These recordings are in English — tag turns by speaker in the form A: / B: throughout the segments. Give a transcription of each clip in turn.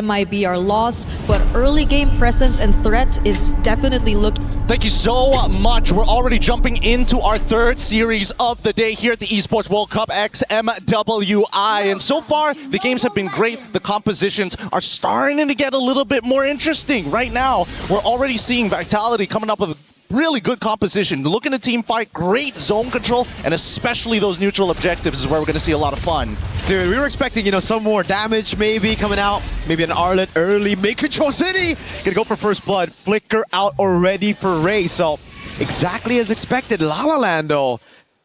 A: MIBR.LOS, but early game presence and threat is definitely looking.
B: Thank you so much. We're already jumping into our third series of the day here at the Esports World Cup X MWI. And so far, the games have been great. The compositions are starting to get a little bit more interesting. Right now, we're already seeing Vitality coming up with really good composition. Looking at team fight, great zone control, and especially those neutral objectives is where we're going to see a lot of fun.
C: Dude, we were expecting, some more damage maybe coming out. Maybe an Arlet early. Mid-control City! Gonna go for first blood. Flicker out already for Ray. So, exactly as expected. La La Land, though.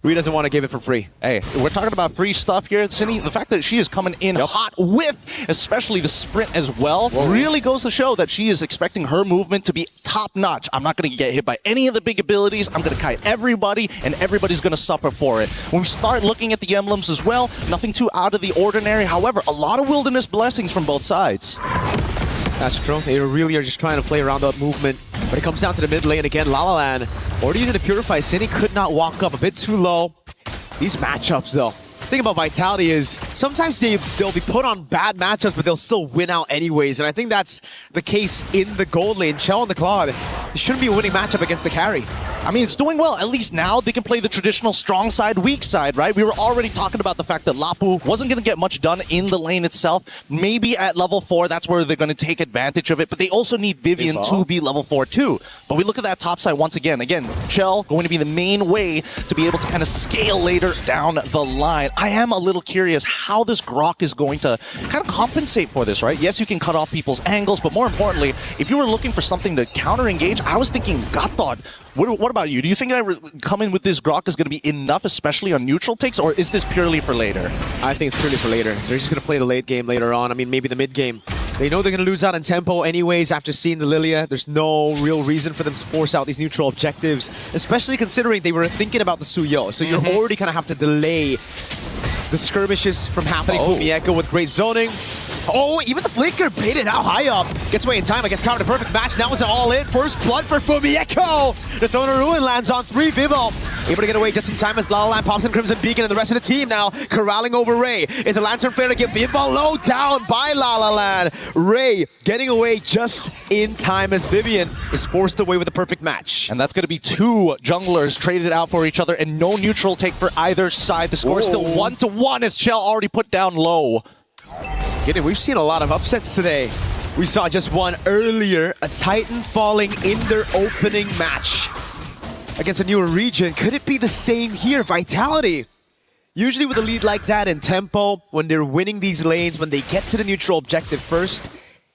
C: Rui doesn't want to give it for free.
B: Hey, we're talking about free stuff here at Cine. The fact that she is coming in hot with, especially the sprint as well, really goes to show that she is expecting her movement to be top-notch. I'm not going to get hit by any of the big abilities. I'm going to kite everybody, and everybody's going to suffer for it. When we start looking at the emblems as well, nothing too out of the ordinary. However, a lot of wilderness blessings from both sides.
C: That's true. They really are just trying to play around that movement. But it comes down to the mid lane again. La La Land already using the Purify. Cine could not walk up, a bit too low. These matchups, though. The thing about Vitality is sometimes they'll be put on bad matchups, but they'll still win out anyways. And I think that's the case in the gold lane. Chell and the Claude, it shouldn't be a winning matchup against the carry.
B: I mean, it's doing well. At least now they can play the traditional strong side, weak side, right? We were already talking about the fact that Lapu wasn't going to get much done in the lane itself. Maybe at level 4, that's where they're going to take advantage of it. But they also need Vivian to be level 4 too. But we look at that top side once again. Again, Chell going to be the main way to be able to kind of scale later down the line. I am a little curious how this Grok is going to kind of compensate for this, right? Yes, you can cut off people's angles, but more importantly, if you were looking for something to counter-engage, I was thinking Gothod. What about you? Do you think that coming with this Grok is going to be enough, especially on neutral takes, or is this purely for later?
C: I think it's purely for later. They're just going to play the late game later on. I mean, maybe the mid game. They know they're going to lose out in tempo anyways after seeing the Lilia. There's no real reason for them to force out these neutral objectives, especially considering they were thinking about the Suyo. So you're already going to have to delay the skirmishes from happening. Fumieko with great zoning. Oh, even the Flicker baited out high up. Gets away in time, gets countered. Perfect match. Now it's an all-in. First blood for Fumieko. The Throne of Ruin lands on 3. Vivo able to get away just in time as La La Land pops in Crimson Beacon, and the rest of the team now corralling over Ray. It's a Lantern Flare to get Vivo low down by La La Land. Ray getting away just in time as Vivian is forced away with a perfect match.
B: And that's going to be 2 junglers traded out for each other and no neutral take for either side. The score is still 1-1 as Chell already put down low.
C: We've seen a lot of upsets today. We saw just one earlier, a Titan falling in their opening match against a newer region. Could it be the same here? Vitality, usually with a lead like that in tempo, when they're winning these lanes, when they get to the neutral objective first,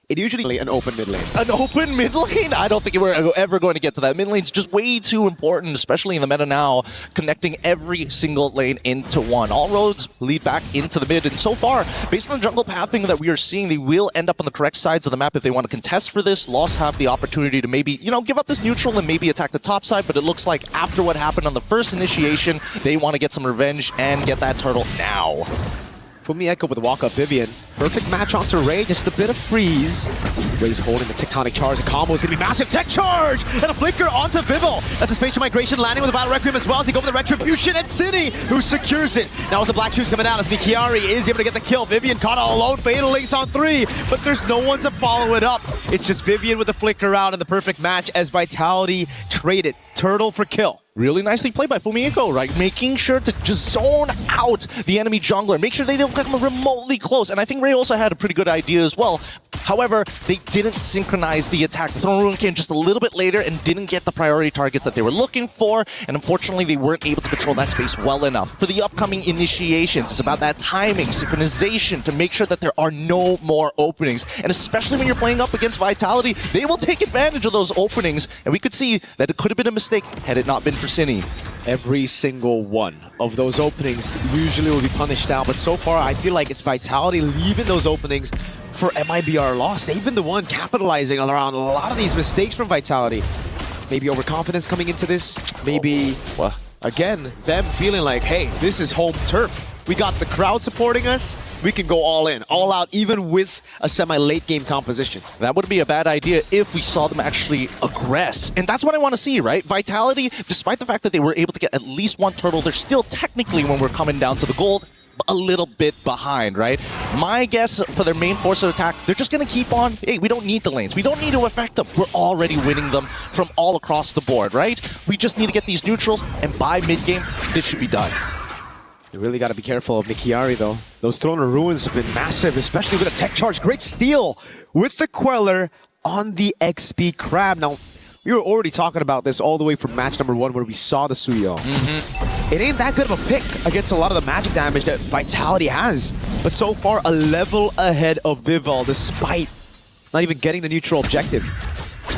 C: it usually an open mid lane.
B: An open mid lane? I don't think we're ever going to get to that. Mid lane's just way too important, especially in the meta now, connecting every single lane into one. All roads lead back into the mid, and so far, based on the jungle pathing that we are seeing, they will end up on the correct sides of the map if they want to contest for this. LOS have the opportunity to maybe, give up this neutral and maybe attack the top side, but it looks like after what happened on the first initiation, they want to get some revenge and get that turtle now.
C: Fumieko with the walk-up Vivian. Perfect match onto Ray, just a bit of freeze. Ray's holding the tectonic charge. The combo is going to be massive. Tech charge! And a flicker onto Vivo. That's a spatial migration landing with a Battle Requiem as well. They go for the Retribution and City, who secures it. Now with the Black Shoes coming out as Mikiari is able to get the kill. Vivian caught all alone. Fatal Links on 3, but there's no one to follow it up. It's just Vivian with the flicker out and the perfect match as Vitality traded Turtle for kill.
B: Really nicely played by Fumieko, right? Making sure to just zone out the enemy jungler. Make sure they don't come remotely close. And I think Ray also had a pretty good idea as well. However, they didn't synchronize the attack. The Throne Ruin came just a little bit later and didn't get the priority targets that they were looking for. And unfortunately, they weren't able to control that space well enough. For the upcoming initiations, it's about that timing, synchronization to make sure that there are no more openings. And especially when you're playing up against Vitality, they will take advantage of those openings. And we could see that it could have been a mistake had it not been for Cine.
C: Every single one of those openings usually will be punished out, but so far I feel like it's Vitality leaving those openings for MIBR.LOS. They've been the one capitalizing around a lot of these mistakes from Vitality. Maybe overconfidence coming into this, maybe, again, them feeling like, hey, this is home turf. We got the crowd supporting us. We can go all in, all out, even with a semi-late game composition.
B: That would be a bad idea if we saw them actually aggress. And that's what I want to see, right? Vitality, despite the fact that they were able to get at least one turtle, they're still technically, when we're coming down to the gold, a little bit behind, right? My guess for their main force of attack, they're just going to keep on, hey, we don't need the lanes. We don't need to affect them. We're already winning them from all across the board, right? We just need to get these neutrals, and by mid-game, this should be done.
C: You really got to be careful of Mikiari, though. Those Throne of Ruins have been massive, especially with a tech charge. Great steal with the Queller on the XP Crab. Now, we were already talking about this all the way from match number 1 where we saw the Suyo. It ain't that good of a pick against a lot of the magic damage that Vitality has. But so far, a level ahead of Vival, despite not even getting the neutral objective.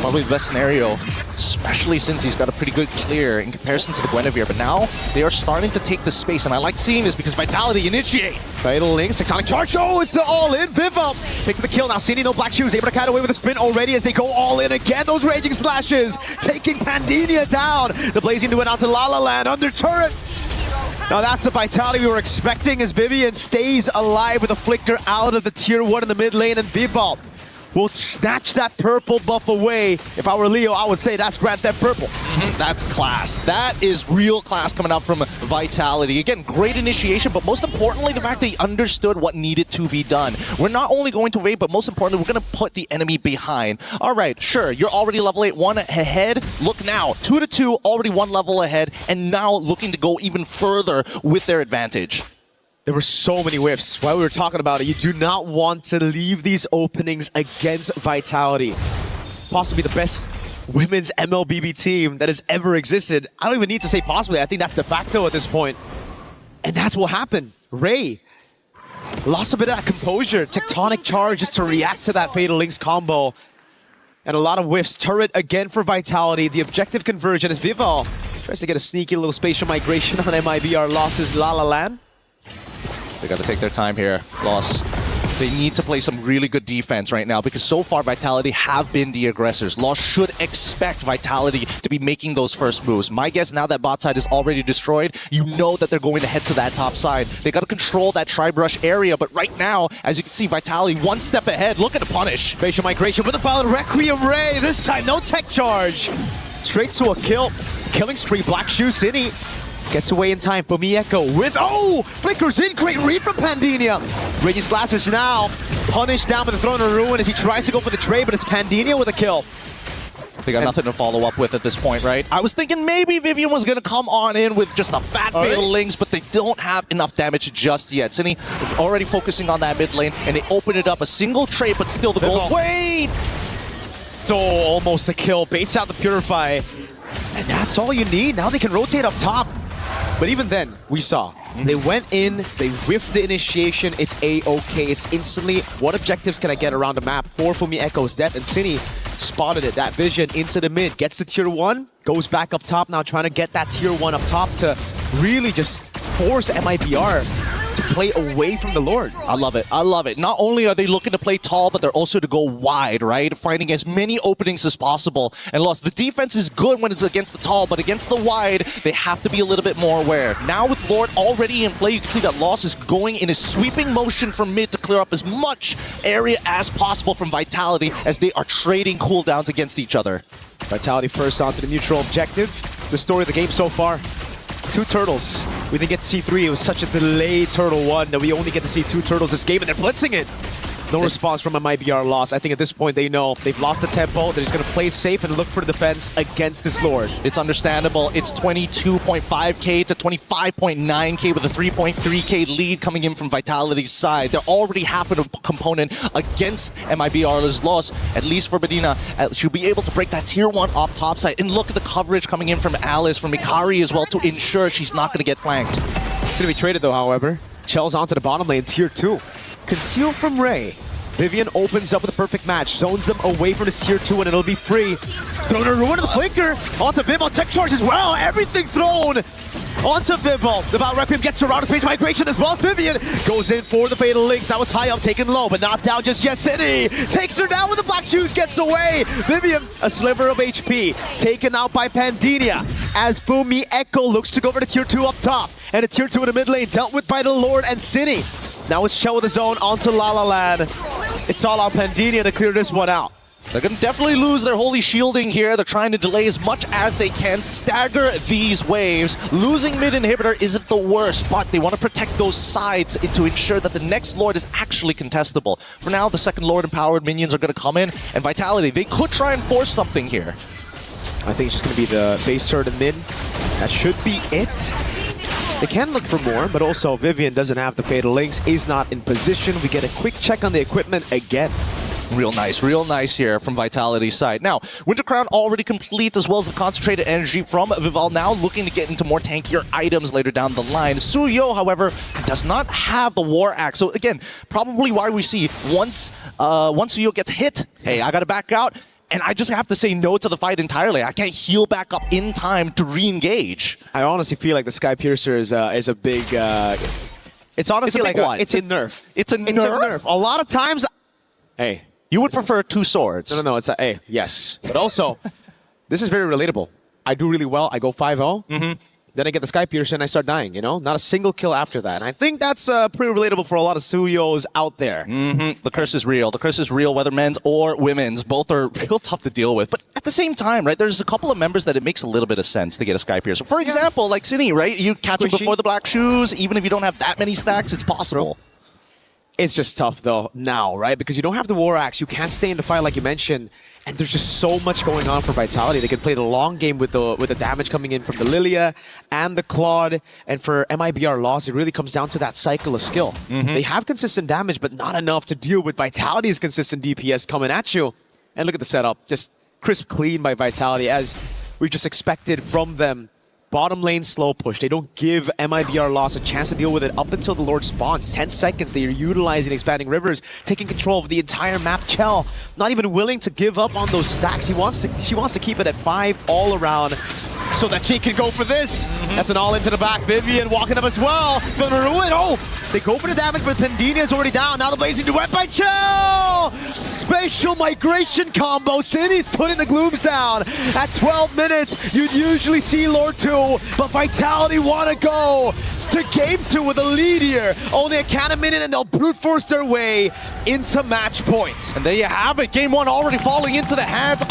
B: Probably the best scenario, especially since he's got a pretty good clear in comparison to the Guinevere. But now they are starting to take the space, and I like seeing this because Vitality initiate.
C: Fatal Links, Tectonic Charge. Oh, it's the all-in. Vival picks the kill. Now Cini, no black shoes, able to cut away with a sprint already as they go all in again. Those raging slashes taking Pandinia down. The Blazing Duet onto La La Land under turret. Now that's the Vitality we were expecting as Vivian stays alive with a flicker out of the tier 1 in the mid lane, and Vival will snatch that purple buff away. If I were Leo, I would say that's Grand Theft Purple.
B: That's class. That is real class coming out from Vitality. Again, great initiation, but most importantly, the fact that he understood what needed to be done. We're not only going to wait, but most importantly, we're going to put the enemy behind. All right, sure, you're already level 8, 1 ahead. Look now, 2-2, already 1 level ahead, and now looking to go even further with their advantage.
C: There were so many whiffs. While we were talking about it, you do not want to leave these openings against Vitality. Possibly the best women's MLBB team that has ever existed. I don't even need to say possibly. I think that's de facto at this point. And that's what happened. Ray lost a bit of that composure. Tectonic Charge just to react to that Fatal Links combo. And a lot of whiffs. Turret again for Vitality. The objective conversion as Vival tries to get a sneaky little spatial migration on MIBR.LOS's La La Land.
B: They got to take their time here, LOS. They need to play some really good defense right now because so far Vitality have been the aggressors. LOS should expect Vitality to be making those first moves. My guess now that bot side is already destroyed, you know that they're going to head to that top side. They got to control that tri-brush area, but right now, as you can see, Vitality 1 step ahead. Look at the punish.
C: Facial migration with a foul Requiem Ray. This time, no tech charge. Straight to a kill. Killing spree, Black Shoe City. Gets away in time for Mieko with, flickers in, great read from Pandinia. Raging Slashes now punished down with the Throne of Ruin as he tries to go for the trade, but it's Pandinia with a kill.
B: They got nothing to follow up with at this point, right? I was thinking maybe Vivian was going to come on in with just a fat Fatal Links, but they don't have enough damage just yet. Cini already focusing on that mid lane, and they open it up. A single trade, but still the goal. Wait!
C: So almost a kill, baits out the Purify. And that's all you need. Now they can rotate up top. But even then, we saw, they went in, they whiffed the initiation, it's A-okay, it's instantly, what objectives can I get around the map? For Fumi Echo's death, and Cini spotted it, that vision into the mid, gets to tier 1, goes back up top now, trying to get that tier 1 up top to really just force MIBR to play away from the Lord.
B: I love it. I love it. Not only are they looking to play tall, but they're also to go wide, right? Finding as many openings as possible. And LOS, the defense is good when it's against the tall, but against the wide, they have to be a little bit more aware. Now with Lord already in play, you can see that LOS is going in a sweeping motion from mid to clear up as much area as possible from Vitality as they are trading cooldowns against each other.
C: Vitality first onto the neutral objective. The story of the game so far. 2 turtles. We didn't get to see 3. It was such a delayed turtle 1 that we only get to see 2 turtles this game, and they're blitzing it. No response from a MIBR.LOS. I think at this point they know they've lost the tempo. They're just going to play it safe and look for the defense against this Lord.
B: It's understandable. It's 22.5k to 25.9k with a 3.3k lead coming in from Vitality's side. They're already half of the component against MIBR.LOS. At least for Medina, she'll be able to break that tier 1 off top side. And look at the coverage coming in from Alice, from Ikari as well, to ensure she's not going to get flanked.
C: It's going to be traded though, however. Chell's onto the bottom lane, tier 2. Conceal from Ray. Vivian opens up with a perfect match, zones them away from this tier 2, and it'll be free. Throwing a ruin to the flanker. Onto Vival, tech charge as well. Everything thrown onto Vival. The Val Requiem gets surrounded, space migration as well. Vivian goes in for the Fatal Links. Now it's high up, taken low, but not down just yet. Cini takes her down with the Black Shoes, gets away. Vivian, a sliver of HP, taken out by Pandinia. As Fumi Echo looks to go over to tier 2 up top. And a tier 2 in the mid lane, dealt with by the Lord and Cini. Now it's Chell with his own onto La La Land. It's all on Pandinia to clear this one out.
B: They're going to definitely lose their holy shielding here. They're trying to delay as much as they can, stagger these waves. Losing mid inhibitor isn't the worst, but they want to protect those sides to ensure that the next Lord is actually contestable. For now, the second Lord empowered minions are going to come in, and Vitality, they could try and force something here.
C: I think it's just going to be the base turret and mid. That should be it. They can look for more, but also Vivian doesn't have the Fatal Links, is not in position. We get a quick check on the equipment again.
B: Real nice here from Vitality's side. Now, Winter Crown already complete, as well as the concentrated energy from Vival, now looking to get into more tankier items later down the line. Suyo, however, does not have the War Axe. So again, probably why we see once Suyo gets hit, hey, I gotta back out, and I just have to say no to the fight entirely. I can't heal back up in time to re-engage.
C: I honestly feel like the Sky Piercer is a big... it's honestly like it's a nerf.
B: It's a nerf?
C: A lot of times... Hey.
B: You would prefer two swords.
C: No, it's a A, yes. But also, this is very relatable. I do really well, I go 5-0, then I get the Sky Piercer and I start dying, you know? Not a single kill after that. And I think that's pretty relatable for a lot of Suyos out there.
B: The curse is real. The curse is real, whether men's or women's. Both are real tough to deal with. But at the same time, right, there's a couple of members that it makes a little bit of sense to get a Sky Piercer. For example, like Cine, right? You catch him before the black shoes. Even if you don't have that many stacks, it's possible.
C: It's just tough, though, now, right? Because you don't have the War Axe. You can't stay in the fight like you mentioned. And there's just so much going on for Vitality. They can play the long game with the damage coming in from the Lilia and the Claude. And for MIBR.LOS, it really comes down to that cycle of skill. They have consistent damage, but not enough to deal with Vitality's consistent DPS coming at you. And look at the setup. Just crisp clean by Vitality, as we just expected from them. Bottom lane slow push. They don't give MIBR.LOS a chance to deal with it up until the Lord spawns. 10 seconds. They are utilizing Expanding Rivers, taking control of the entire map. Chell, not even willing to give up on those stacks. She wants to keep it at 5 all around, so that she can go for this. That's an all into the back. Vivian walking up as well. Oh, they go for the damage, but Pendina is already down. Now the blazing duet by Chell. Spatial migration combo. City's putting the glooms down. At 12 minutes, you'd usually see Lord 2, but Vitality want to go to game 2 with a lead here. Only a count of minute, and they'll brute force their way into match point.
B: And there you have it. Game 1 already falling into the hands of